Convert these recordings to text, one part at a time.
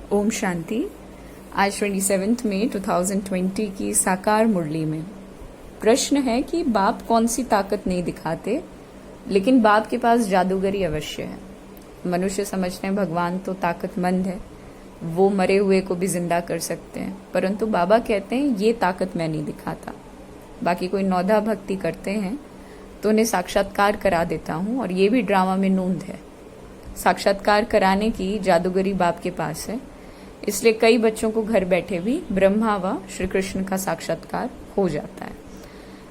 ओम शांति। आज 27 मई 2020 की साकार मुरली में प्रश्न है कि बाप कौन सी ताकत नहीं दिखाते, लेकिन बाप के पास जादूगरी अवश्य है। मनुष्य समझते हैं भगवान तो ताकतमंद है, वो मरे हुए को भी जिंदा कर सकते हैं, परंतु बाबा कहते हैं ये ताकत मैं नहीं दिखाता। बाकी कोई नौधा भक्ति करते हैं तो उन्हें साक्षात्कार करा देता हूँ, और ये भी ड्रामा में नूंद है। साक्षात्कार कराने की जादूगरी बाप के पास है, इसलिए कई बच्चों को घर बैठे भी ब्रह्मा व श्री कृष्ण का साक्षात्कार हो जाता है।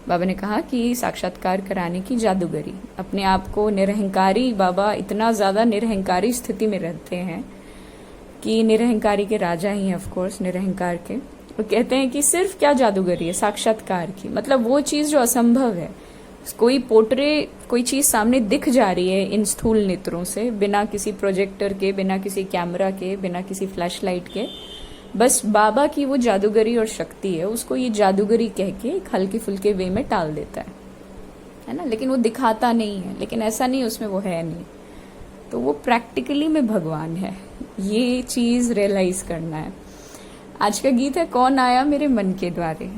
बाबा ने कहा कि साक्षात्कार कराने की जादूगरी, अपने आप को निरहंकारी, बाबा इतना ज्यादा निरहंकारी स्थिति में रहते हैं कि निरहंकारी के राजा ही हैं, ऑफ कोर्स निरहंकार के। वो कहते हैं कि सिर्फ क्या जादूगरी है साक्षात्कार की, मतलब वो चीज जो असंभव है। कोई चीज सामने दिख जा रही है इन स्थूल नेत्रों से, बिना किसी प्रोजेक्टर के, बिना किसी कैमरा के, बिना किसी फ्लैशलाइट के। बस बाबा की वो जादूगरी और शक्ति है, उसको ये जादूगरी कह के एक हल्के फुल्के वे में टाल देता है ना। लेकिन वो दिखाता नहीं है, लेकिन ऐसा नहीं उसमें वो है नहीं, तो वो प्रैक्टिकली में भगवान है। ये चीज रियलाइज करना है। आज का गीत है कौन आया मेरे मन के द्वारे।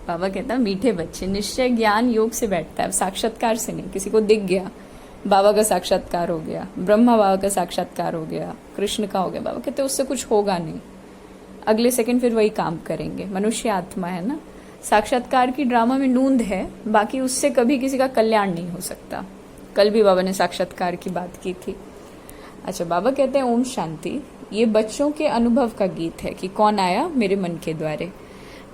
बाबा कहता है मीठे बच्चे, निश्चय ज्ञान योग से बैठता है, साक्षात्कार से नहीं। किसी को दिख गया, बाबा का साक्षात्कार हो गया, ब्रह्मा बाबा का साक्षात्कार हो गया, कृष्ण का हो गया, बाबा कहते उससे कुछ होगा नहीं, अगले सेकंड फिर वही काम करेंगे। मनुष्य आत्मा है ना, साक्षात्कार की ड्रामा में नूंद है, बाकी उससे कभी किसी का कल्याण नहीं हो सकता। कल भी बाबा ने साक्षात्कार की बात की थी। अच्छा, बाबा कहते हैं ओम शांति। ये बच्चों के अनुभव का गीत है कि कौन आया मेरे मन के द्वारे।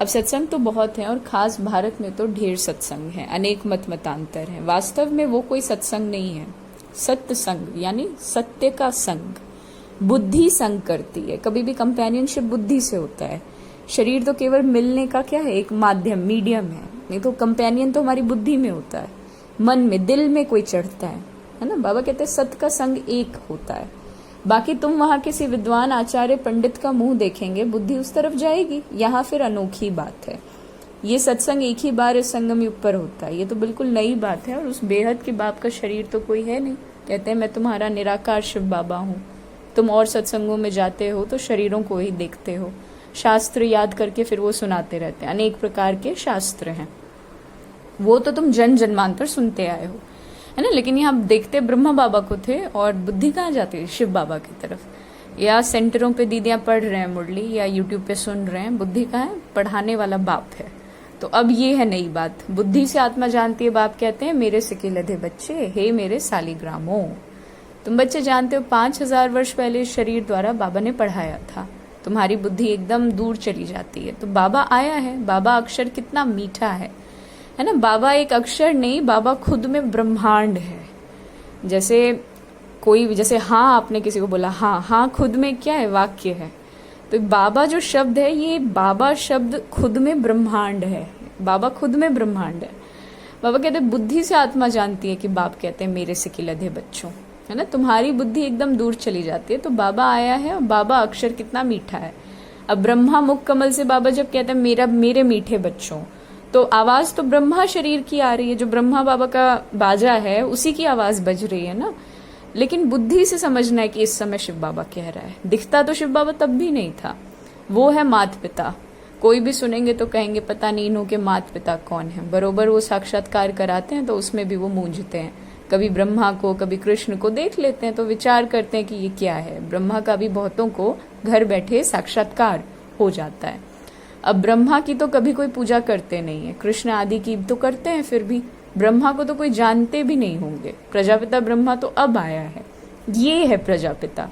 अब सत्संग तो बहुत है, और खास भारत में तो ढेर सत्संग है, अनेक मतांतर है। वास्तव में वो कोई सत्संग नहीं है, सत्य संग, यानी सत्य का संग। बुद्धि संग करती है, कभी भी कंपेनियनशिप बुद्धि से होता है। शरीर तो केवल मिलने का क्या है, एक माध्यम, मीडियम है, नहीं तो कंपेनियन तो हमारी बुद्धि में होता है, मन में, दिल में कोई चढ़ता है ना। बाबा कहते हैं सत्य का संग एक होता है। बाकी तुम वहां किसी विद्वान आचार्य पंडित का मुंह देखेंगे, बुद्धि उस तरफ जाएगी। यहाँ फिर अनोखी बात है, ये सत्संग एक ही बार इस संगम युग पर होता है। ये तो बिल्कुल नई बात है, और उस बेहद के बाप का शरीर तो कोई है नहीं। कहते हैं मैं तुम्हारा निराकार शिव बाबा हूँ। तुम और सत्संगों में जाते हो तो शरीरों को ही देखते हो, शास्त्र याद करके फिर वो सुनाते रहते हैं। अनेक प्रकार के शास्त्र हैं, वो तो तुम जन जन्मांतर सुनते आए हो, है ना। लेकिन यहाँ देखते ब्रह्मा बाबा को थे, और बुद्धि कहाँ जाती है, शिव बाबा की तरफ। या सेंटरों पे दीदियां पढ़ रहे हैं मुरली, या यूट्यूब पे सुन रहे हैं, बुद्धि कहाँ है, पढ़ाने वाला बाप है। तो अब ये है नई बात, बुद्धि से आत्मा जानती है। बाप कहते हैं मेरे सिके लधे बच्चे, हे मेरे सालिग्रामों, तुम बच्चे जानते हो 5000 वर्ष पहले इस शरीर द्वारा बाबा ने पढ़ाया था। तुम्हारी बुद्धि एकदम दूर चली जाती है, तो बाबा आया है। बाबा अक्षर कितना मीठा है ना। बाबा एक अक्षर नहीं, बाबा खुद में ब्रह्मांड है। जैसे हाँ, आपने किसी को बोला हाँ, हाँ खुद में क्या है, वाक्य है। तो बाबा जो शब्द है, ये बाबा शब्द खुद में ब्रह्मांड है। बाबा खुद में ब्रह्मांड है। बाबा कहते हैं बुद्धि से आत्मा जानती है कि बाप कहते हैं मेरे सिके लधे बच्चों, है ना। तुम्हारी बुद्धि एकदम दूर चली जाती है, तो बाबा आया है, और बाबा अक्षर कितना मीठा है। अब ब्रह्मा मुख कमल से बाबा जब कहते हैं मेरे मीठे बच्चों, तो आवाज तो ब्रह्मा शरीर की आ रही है, जो ब्रह्मा बाबा का बाजा है उसी की आवाज बज रही है ना। लेकिन बुद्धि से समझना है कि इस समय शिव बाबा कह रहा है। दिखता तो शिव बाबा तब भी नहीं था, वो है मात पिता। कोई भी सुनेंगे तो कहेंगे पता नहीं इन्हों के मात पिता कौन है। बरोबर वो साक्षात्कार कराते हैं तो उसमें भी वो मूंझते हैं, कभी ब्रह्मा को कभी कृष्ण को देख लेते हैं, तो विचार करते हैं कि ये क्या है। ब्रह्मा का भी बहुतों को घर बैठे साक्षात्कार हो जाता है। अब ब्रह्मा की तो कभी कोई पूजा करते नहीं है, कृष्ण आदि की तो करते हैं, फिर भी ब्रह्मा को तो कोई जानते भी नहीं होंगे। प्रजापिता ब्रह्मा तो अब आया है, ये है प्रजापिता।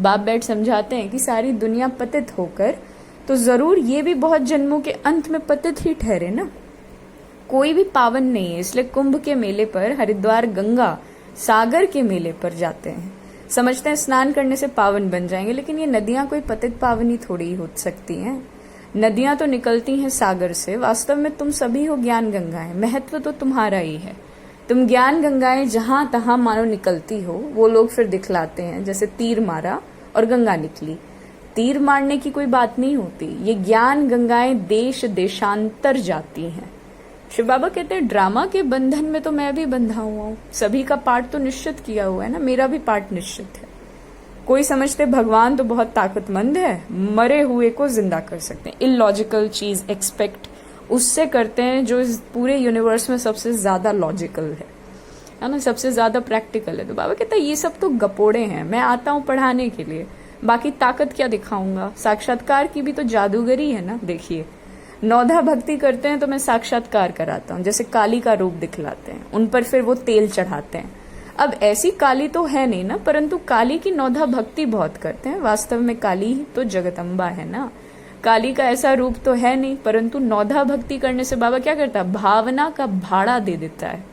बाप बैठ समझाते हैं कि सारी दुनिया पतित होकर, तो जरूर ये भी बहुत जन्मों के अंत में पतित ही ठहरे ना। कोई भी पावन नहीं है, इसलिए कुंभ के मेले पर, हरिद्वार गंगा सागर के मेले पर जाते हैं, समझते हैं स्नान करने से पावन बन जाएंगे। लेकिन ये नदियां कोई पतित पावनी थोड़ी हो सकती हैं। नदियां तो निकलती हैं सागर से। वास्तव में तुम सभी हो ज्ञान गंगाएं, महत्व तो तुम्हारा ही है। तुम ज्ञान गंगाएं जहां तहां मानो निकलती हो, वो लोग फिर दिखलाते हैं। जैसे तीर मारा और गंगा निकली, तीर मारने की कोई बात नहीं होती। ये ज्ञान गंगाएं देश देशांतर जाती हैं। शिव बाबा कहते हैं ड्रामा के बंधन में तो मैं भी बंधा हुआ हूँ, सभी का पार्ट तो निश्चित किया हुआ है ना, मेरा भी पार्ट निश्चित है। कोई समझते भगवान तो बहुत ताकतमंद है, मरे हुए को जिंदा कर सकते हैं। इलॉजिकल चीज एक्सपेक्ट उससे करते हैं जो इस पूरे यूनिवर्स में सबसे ज्यादा लॉजिकल है ना, सबसे ज्यादा प्रैक्टिकल है। तो बाबा कहता है ये सब तो गपोड़े हैं, मैं आता हूं पढ़ाने के लिए, बाकी ताकत क्या दिखाऊंगा। साक्षात्कार की भी तो जादूगरी है ना। देखिए, नौधा भक्ति करते हैं तो मैं साक्षात्कार कराता हूँ, जैसे काली का रूप दिखलाते हैं, उन पर फिर वो तेल चढ़ाते हैं। अब ऐसी काली तो है नहीं ना, परंतु काली की नौधा भक्ति बहुत करते हैं। वास्तव में काली तो जगदम्बा है ना, काली का ऐसा रूप तो है नहीं, परंतु नौधा भक्ति करने से बाबा क्या करता है, भावना का भाड़ा दे देता है।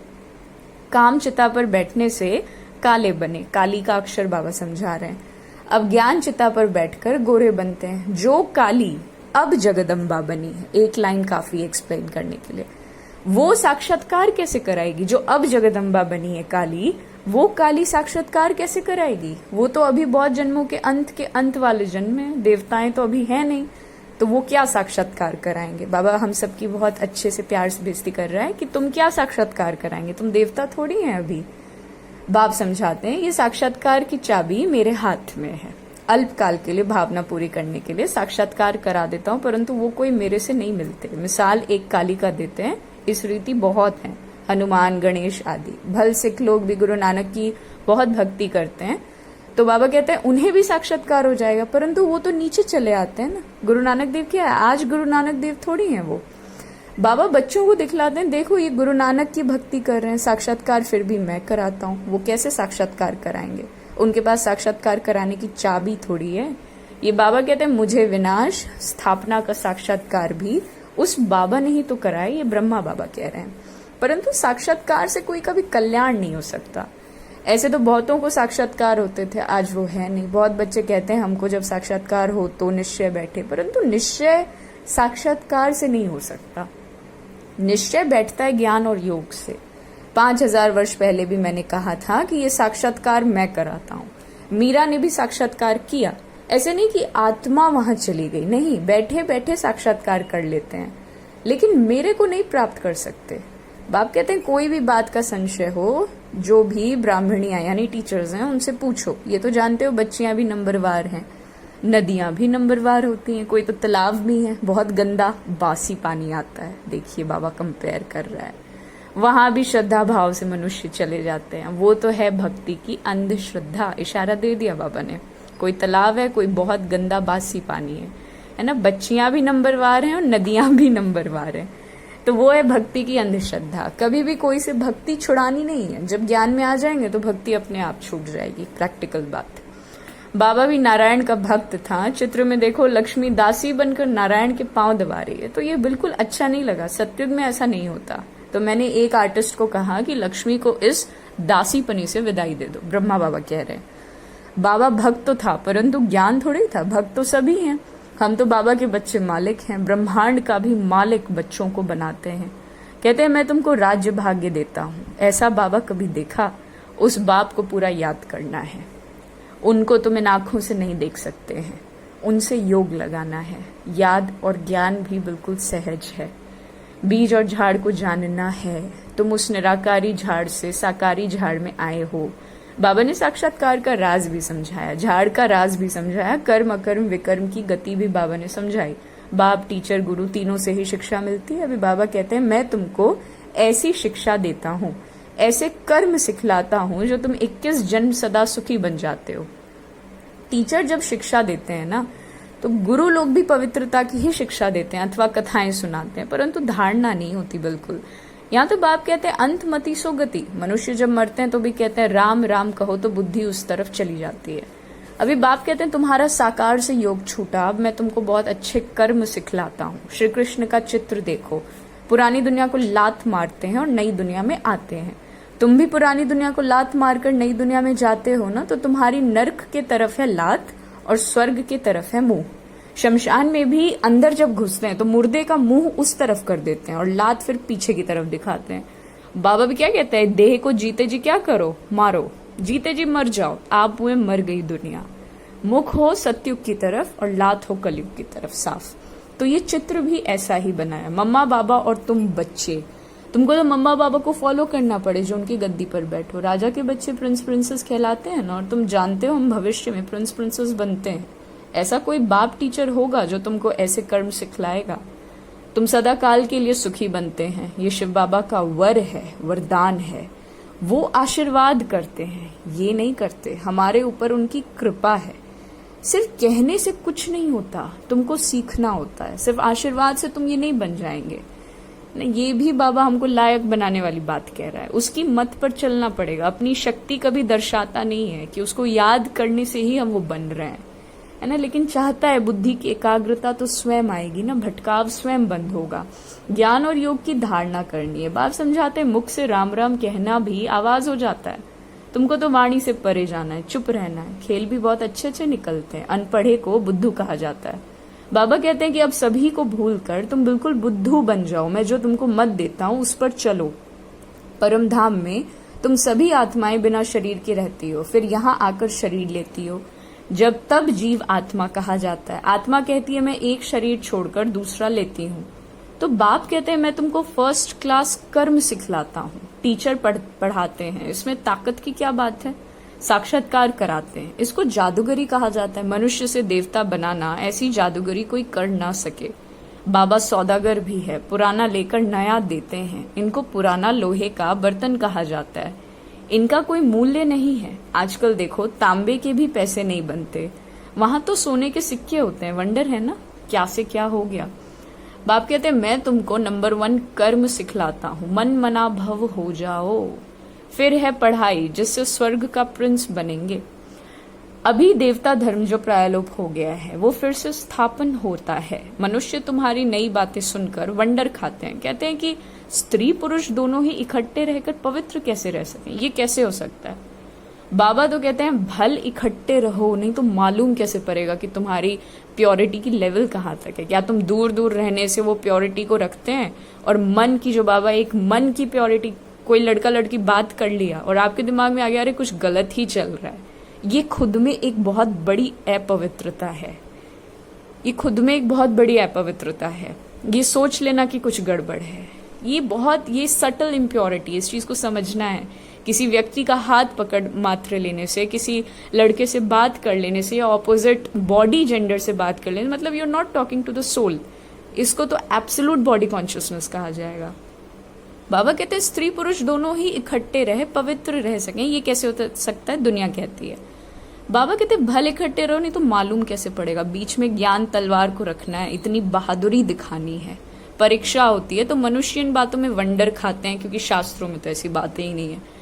काम चिता पर बैठने से काले बने, काली का अक्षर बाबा समझा रहे हैं। अब ज्ञान चिता पर बैठकर गोरे बनते हैं। जो काली अब जगदम्बा बनी है, एक लाइन काफी एक्सप्लेन करने के लिए, वो साक्षात्कार कैसे कराएगी। जो अब जगदम्बा बनी है काली, वो काली साक्षात्कार कैसे कराएगी। वो तो अभी बहुत जन्मों के अंत वाले जन्म है, देवताएं तो अभी है नहीं, तो वो क्या साक्षात्कार कराएंगे। बाबा हम सबकी बहुत अच्छे से प्यार से बेइज्जती कर रहा है कि तुम क्या साक्षात्कार कराएंगे, तुम देवता थोड़ी हैं अभी। बाप समझाते हैं ये साक्षात्कार की चाबी मेरे हाथ में है। अल्पकाल के लिए भावना पूरी करने के लिए साक्षात्कार करा देता हूँ, परंतु वो कोई मेरे से नहीं मिलते। मिसाल एक काली का देते हैं, इस रीति बहुत है, हनुमान, गणेश आदि। भल सिख लोग भी गुरु नानक की बहुत भक्ति करते हैं, तो बाबा कहते हैं उन्हें भी साक्षात्कार हो जाएगा, परंतु वो तो नीचे चले आते हैं ना। गुरु नानक देव क्या है, आज गुरु नानक देव थोड़ी हैं वो। बाबा बच्चों को दिखलाते हैं, देखो ये गुरु नानक की भक्ति कर रहे हैं, साक्षात्कार फिर भी मैं कराता हूँ। वो कैसे साक्षात्कार कराएंगे, उनके पास साक्षात्कार कराने की चाबी थोड़ी है। ये बाबा कहते हैं मुझे विनाश स्थापना का साक्षात्कार भी उस बाबा ने ही तो कराया, ये ब्रह्मा बाबा कह रहे हैं। परंतु साक्षात्कार से कोई कभी कल्याण नहीं हो सकता। ऐसे तो बहुतों को साक्षात्कार होते थे, आज वो है नहीं। बहुत बच्चे कहते हैं हमको जब साक्षात्कार हो तो निश्चय बैठे, परंतु निश्चय साक्षात्कार से नहीं हो सकता। निश्चय बैठता है ज्ञान और योग से। 5000 वर्ष पहले भी मैंने कहा था कि ये साक्षात्कार मैं कराता हूँ। मीरा ने भी साक्षात्कार किया, ऐसे नहीं कि आत्मा वहां चली गई, नहीं, बैठे बैठे साक्षात्कार कर लेते हैं, लेकिन मेरे को नहीं प्राप्त कर सकते। बाप कहते हैं कोई भी बात का संशय हो, जो भी ब्राह्मणियां यानी टीचर्स हैं उनसे पूछो। ये तो जानते हो बच्चियां भी नंबरवार हैं, नदियां भी नंबरवार होती हैं, कोई तो तालाब भी है बहुत गंदा बासी पानी आता है। देखिए बाबा कंपेयर कर रहा है, वहां भी श्रद्धा भाव से मनुष्य चले जाते हैं। वो तो है भक्ति की अंधश्रद्धा, इशारा दे दिया बाबा ने। कोई तालाब है, कोई बहुत गंदा बासी पानी है ना। बच्चियां भी नंबरवार हैं और नदियां भी नंबरवार हैं, तो वो है भक्ति की अंधश्रद्धा। कभी भी कोई से भक्ति छुड़ानी नहीं है, जब ज्ञान में आ जाएंगे तो भक्ति अपने आप छूट जाएगी, प्रैक्टिकल बात। बाबा भी नारायण का भक्त था। चित्र में देखो लक्ष्मी दासी बनकर नारायण के पांव दबा रही है, तो ये बिल्कुल अच्छा नहीं लगा। सत्युग में ऐसा नहीं होता। तो मैंने एक आर्टिस्ट को कहा कि लक्ष्मी को इस दासीपनी से विदाई दे दो। ब्रह्मा बाबा कह रहे हैं बाबा भक्त तो था, परंतु ज्ञान थोड़ी था। भक्त तो सभी हैं, हम तो बाबा के बच्चे मालिक हैं। ब्रह्मांड का भी मालिक बच्चों को बनाते हैं। कहते हैं मैं तुमको राज्य भाग्य देता हूँ। ऐसा बाबा कभी देखा? उस बाप को पूरा याद करना है। उनको तुम्हें आंखों से नहीं देख सकते हैं, उनसे योग लगाना है। याद और ज्ञान भी बिल्कुल सहज है। बीज और झाड़ को जानना है। तुम उस निराकारी झाड़ से साकारी झाड़ में आए हो। बाबा ने साक्षात्कार का राज भी समझाया, झाड़ का राज भी समझाया, कर्म अकर्म विकर्म की गति भी बाबा ने समझाई। बाप, टीचर, गुरु तीनों से ही शिक्षा मिलती है। अभी बाबा कहते हैं मैं तुमको ऐसी शिक्षा देता हूँ, ऐसे कर्म सिखलाता हूँ जो तुम 21 जन्म सदा सुखी बन जाते हो। टीचर जब शिक्षा देते हैं ना, तो गुरु लोग भी पवित्रता की ही शिक्षा देते हैं अथवा कथाएं सुनाते हैं, परंतु धारणा नहीं होती बिल्कुल। यहाँ तो बाप कहते हैं अंत मति सो गति। मनुष्य जब मरते हैं तो भी कहते हैं राम राम कहो तो बुद्धि उस तरफ चली जाती है। अभी बाप कहते हैं तुम्हारा साकार से योग छूटा, अब मैं तुमको बहुत अच्छे कर्म सिखलाता हूँ। श्री कृष्ण का चित्र देखो, पुरानी दुनिया को लात मारते हैं और नई दुनिया में आते हैं। तुम भी पुरानी दुनिया को लात मारकर नई दुनिया में जाते हो ना, तो तुम्हारी नर्क के तरफ है लात और स्वर्ग की तरफ है मुंह। शमशान में भी अंदर जब घुसते हैं तो मुर्दे का मुंह उस तरफ कर देते हैं और लात फिर पीछे की तरफ दिखाते हैं। बाबा भी क्या कहते हैं, देह को जीते जी क्या करो, मारो, जीते जी मर जाओ। आप हुए मर गई दुनिया। मुख हो सत्युग की तरफ और लात हो कलयुग की तरफ साफ। तो ये चित्र भी ऐसा ही बना है। मम्मा बाबा और तुम बच्चे, तुमको तो मम्मा पापा को फॉलो करना पड़े जो उनकी गद्दी पर बैठो। राजा के बच्चे प्रिंस प्रिंसेस कहलाते हैं ना, और तुम जानते हो हम भविष्य में प्रिंस प्रिंसेस बनते हैं। ऐसा कोई बाप टीचर होगा जो तुमको ऐसे कर्म सिखलाएगा? तुम सदा काल के लिए सुखी बनते हैं, ये शिव बाबा का वर है, वरदान है। वो आशीर्वाद करते हैं, ये नहीं करते। हमारे ऊपर उनकी कृपा है। सिर्फ कहने से कुछ नहीं होता, तुमको सीखना होता है। सिर्फ आशीर्वाद से तुम ये नहीं बन जाएंगे। ये भी बाबा हमको लायक बनाने वाली बात कह रहा है। उसकी मत पर चलना पड़ेगा। अपनी शक्ति कभी दर्शाता नहीं है कि उसको याद करने से ही हम वो बन रहे हैं, है ना। लेकिन चाहता है बुद्धि की एकाग्रता तो स्वयं आएगी ना, भटकाव स्वयं बंद होगा। ज्ञान और योग की धारणा करनी है। बाप समझाते हैं मुख से राम राम कहना भी आवाज हो जाता है। तुमको तो वाणी से परे जाना है, चुप रहना है। खेल भी बहुत अच्छे अच्छे निकलते हैं। अनपढ़े को बुद्धू कहा जाता है। बाबा कहते हैं कि अब सभी को भूल कर तुम बिल्कुल बुद्धू बन जाओ। मैं जो तुमको मत देता हूं उस पर चलो। परम धाम में तुम सभी आत्माएं बिना शरीर के रहती हो, फिर यहाँ आकर शरीर लेती हो। जब तब जीव आत्मा कहा जाता है। आत्मा कहती है मैं एक शरीर छोड़कर दूसरा लेती हूँ। तो बाप कहते हैं मैं तुमको फर्स्ट क्लास कर्म सिखलाता हूँ। टीचर पढ़ाते हैं, इसमें ताकत की क्या बात है। साक्षात्कार कराते हैं, इसको जादूगरी कहा जाता है। मनुष्य से देवता बनाना, ऐसी जादूगरी कोई कर ना सके। बाबा सौदागर भी है, पुराना लेकर नया देते हैं। इनको पुराना लोहे का बर्तन कहा जाता है। इनका कोई मूल्य नहीं है। आजकल देखो तांबे के भी पैसे नहीं बनते, वहां तो सोने के सिक्के होते हैं। वंडर है ना, क्या से क्या हो गया। बाप कहते हैं मैं तुमको नंबर 1 कर्म सिखलाता हूँ। मन मना भव हो जाओ। फिर है पढ़ाई, जिससे स्वर्ग का प्रिंस बनेंगे। अभी देवता धर्म जो प्रायलोप हो गया है वो फिर से स्थापन होता है। मनुष्य तुम्हारी नई बातें सुनकर वंडर खाते हैं। कहते हैं कि स्त्री पुरुष दोनों ही इकट्ठे रहकर पवित्र कैसे रह सकें, ये कैसे हो सकता है। बाबा तो कहते हैं भल इकट्ठे रहो, नहीं तो मालूम कैसे पड़ेगा कि तुम्हारी प्योरिटी की लेवल कहाँ तक है। क्या तुम दूर दूर रहने से वो प्योरिटी को रखते हैं? और मन की जो बाबा एक मन की प्योरिटी, कोई लड़का लड़की बात कर लिया और आपके दिमाग में आ गया अरे कुछ गलत ही चल रहा है, ये खुद में एक बहुत बड़ी अपवित्रता है। ये खुद में एक बहुत बड़ी अपवित्रता है। ये सोच लेना कि कुछ गड़बड़ है, ये सटल इम्प्योरिटी। इस चीज को समझना है। किसी व्यक्ति का हाथ पकड़ मात्र लेने से, किसी लड़के से बात कर लेने से, या ऑपोजिट बॉडी जेंडर से बात कर लेने, मतलब you are not talking to the soul. इसको तो एब्सोल्यूट बॉडी कॉन्शियसनेस कहा जाएगा। बाबा कहते हैं स्त्री पुरुष दोनों ही इकट्ठे रहे, पवित्र रह सकें। ये कैसे हो सकता है? दुनिया कहती है। बाबा कहते हैं भले इकट्ठे रहो, नहीं तो मालूम कैसे पड़ेगा। बीच में ज्ञान तलवार को रखना है, इतनी बहादुरी दिखानी है। परीक्षा होती है तो मनुष्य इन बातों में वंडर खाते हैं, क्योंकि शास्त्रों में तो ऐसी बातें ही नहीं है।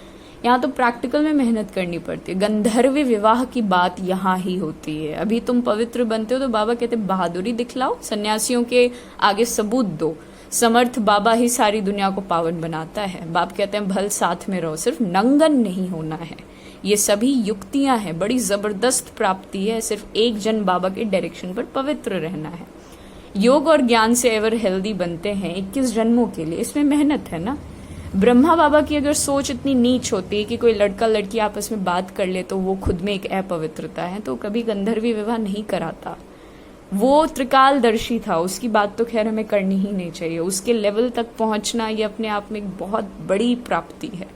यहाँ तो प्रैक्टिकल में मेहनत करनी पड़ती है। गंधर्व विवाह की बात यहाँ ही होती है। अभी तुम पवित्र बनते हो तो बाबा कहते हैं बहादुरी दिखलाओ, सन्यासियों के आगे सबूत दो। समर्थ बाबा ही सारी दुनिया को पावन बनाता है। बाप कहते हैं भल साथ में रहो, सिर्फ नंगन नहीं होना है। ये सभी युक्तियां हैं, बड़ी जबरदस्त प्राप्ति है। सिर्फ एक जन बाबा के डायरेक्शन पर पवित्र रहना है। योग और ज्ञान से एवर हेल्दी बनते हैं 21 जन्मों के लिए। इसमें मेहनत है ना। ब्रह्मा बाबा की अगर सोच इतनी नीच होती है कि कोई लड़का लड़की आपस में बात कर ले तो वो खुद में एक अपवित्रता है, तो कभी गंधर्वी विवाह नहीं कराता। वो त्रिकालदर्शी था, उसकी बात तो खैर हमें करनी ही नहीं चाहिए। उसके लेवल तक पहुंचना ये अपने आप में एक बहुत बड़ी प्राप्ति है।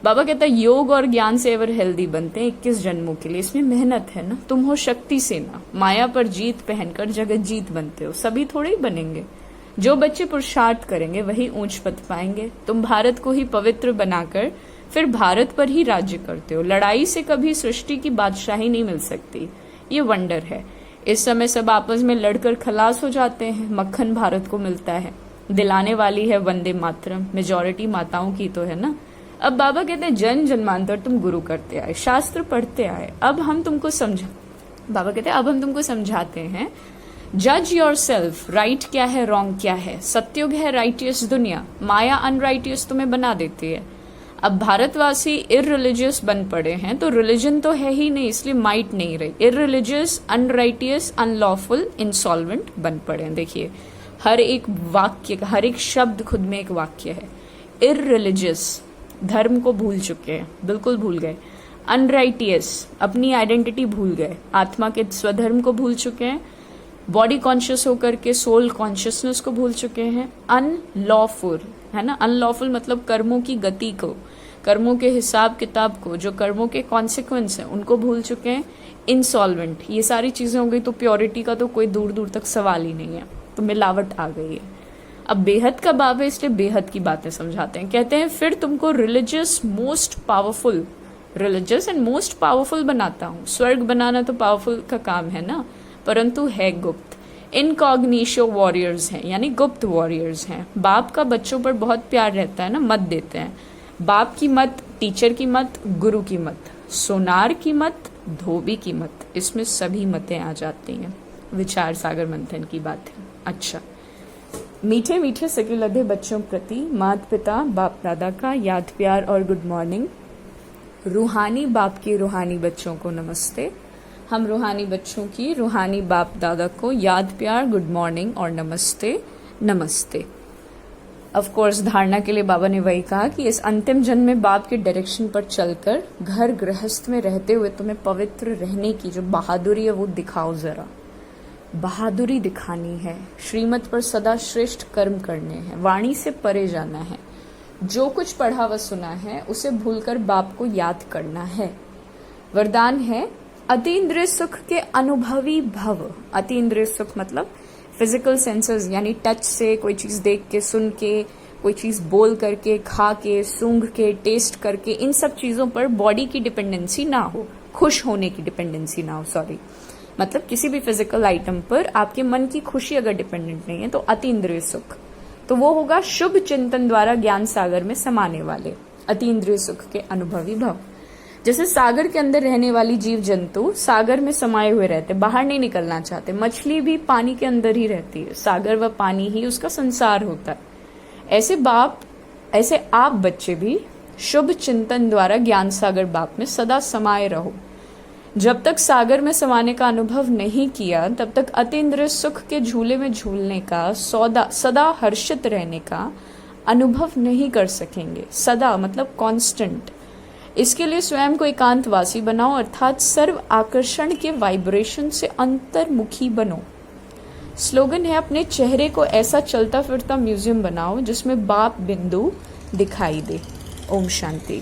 बाबा कहता है योग और ज्ञान से एवर हेल्दी बनते हैं 21 जन्मों के लिए। इसमें मेहनत है ना। तुम हो शक्ति सेना, माया पर जीत पहनकर जगत जीत बनते हो। सभी थोड़े ही बनेंगे। जो बच्चे पुरुषार्थ करेंगे वही ऊंच पद पाएंगे। तुम भारत को ही पवित्र बनाकर फिर भारत पर ही राज्य करते हो। लड़ाई से कभी सृष्टि की बादशाही नहीं मिल सकती, ये वंडर है। इस समय सब आपस में लड़कर खलास हो जाते हैं, मक्खन भारत को मिलता है। दिलाने वाली है वंदे मातरम, मेजॉरिटी माताओं की तो है ना। अब बाबा कहते हैं जन जन्मांतर तुम गुरु करते आए, शास्त्र पढ़ते आए। अब हम तुमको समझाते हैं जज योर सेल्फ। राइट क्या है, रॉन्ग क्या है। सत्युग है राइटियस दुनिया, माया अनराइटियस तुम्हें बना देती है। अब भारतवासी इररिलीजियस बन पड़े हैं तो रिलीजन तो है ही नहीं, इसलिए माइट नहीं रही। इररिलीजियस, अनराइटियस, अनलॉफुल, इंसॉल्वेंट बन पड़े हैं। देखिए हर एक वाक्य का, हर एक शब्द खुद में एक वाक्य है। इररिलीजियस, धर्म को भूल चुके हैं, बिल्कुल भूल गए। अनराइटियस, अपनी आइडेंटिटी भूल गए, आत्मा के स्वधर्म को भूल चुके हैं। बॉडी कॉन्शियस होकर के सोल कॉन्शियसनेस को भूल चुके हैं। अनलॉफुल है ना, अनलॉफुल मतलब कर्मों की गति को, कर्मों के हिसाब किताब को, जो कर्मों के कॉन्सिक्वेंस हैं उनको भूल चुके हैं। इंसॉल्वेंट, ये सारी चीजें हो गई तो प्योरिटी का तो कोई दूर दूर तक सवाल ही नहीं है, तो मिलावट आ गई है। अब बेहद का बाब है इसलिए बेहद की बातें समझाते हैं। कहते हैं फिर तुमको रिलीजियस एंड मोस्ट पावरफुल बनाता हूँ। स्वर्ग बनाना तो पावरफुल का काम है ना, परंतु है गुप्त। इनकॉग्निशो वॉरियर्स हैं, यानी गुप्त वॉरियर्स हैं। बाप का बच्चों पर बहुत प्यार रहता है ना, मत देते हैं। बाप की मत, टीचर की मत, गुरु की मत, सोनार की मत, धोबी की मत, इसमें सभी मतें आ जाती हैं। विचार सागर मंथन की बात है। अच्छा, मीठे मीठे सकिलधे बच्चों प्रति माता पिता बाप दादा का याद प्यार और गुड मॉर्निंग। रूहानी बाप के रूहानी बच्चों को नमस्ते। हम रूहानी बच्चों की रूहानी बाप दादा को याद प्यार, गुड मॉर्निंग और नमस्ते नमस्ते। ऑफ कोर्स धारणा के लिए बाबा ने वही कहा कि इस अंतिम जन्म में बाप के डायरेक्शन पर चलकर घर गृहस्थ में रहते हुए तुम्हें पवित्र रहने की जो बहादुरी है वो दिखाओ। जरा बहादुरी दिखानी है, श्रीमत पर सदा श्रेष्ठ कर्म करने हैं, वाणी से परे जाना है, जो कुछ पढ़ा व सुना है उसे भूलकर बाप को याद करना है। वरदान है अतीन्द्रिय सुख के अनुभवी भव। अतीन्द्रिय सुख मतलब फिजिकल सेंसेस, यानी टच से, कोई चीज देख के, सुन के, कोई चीज बोल करके, खा के, सूंघ के, टेस्ट करके, इन सब चीजों पर बॉडी की डिपेंडेंसी ना हो, खुश होने की डिपेंडेंसी ना हो, सॉरी, मतलब किसी भी फिजिकल आइटम पर आपके मन की खुशी अगर डिपेंडेंट नहीं है तो अतीन्द्रिय सुख, तो वो होगा शुभ चिंतन द्वारा ज्ञान सागर में समाने वाले अतीन्द्रिय सुख के अनुभवी भव। जैसे सागर के अंदर रहने वाली जीव जंतु सागर में समाये हुए रहते, बाहर नहीं निकलना चाहते। मछली भी पानी के अंदर ही रहती है, सागर व पानी ही उसका संसार होता है। ऐसे आप बच्चे भी शुभ चिंतन द्वारा ज्ञान सागर बाप में सदा समाये रहो। जब तक सागर में समाने का अनुभव नहीं किया तब तक अतीन्द्रिय सुख के झूले में झूलने का, सदा हर्षित रहने का अनुभव नहीं कर सकेंगे। सदा मतलब कांस्टेंट। इसके लिए स्वयं को एकांतवासी बनाओ, अर्थात सर्व आकर्षण के वाइब्रेशन से अंतर्मुखी बनो। स्लोगन है अपने चेहरे को ऐसा चलता फिरता म्यूजियम बनाओ जिसमें बाप बिंदु दिखाई दे। ओम शांति।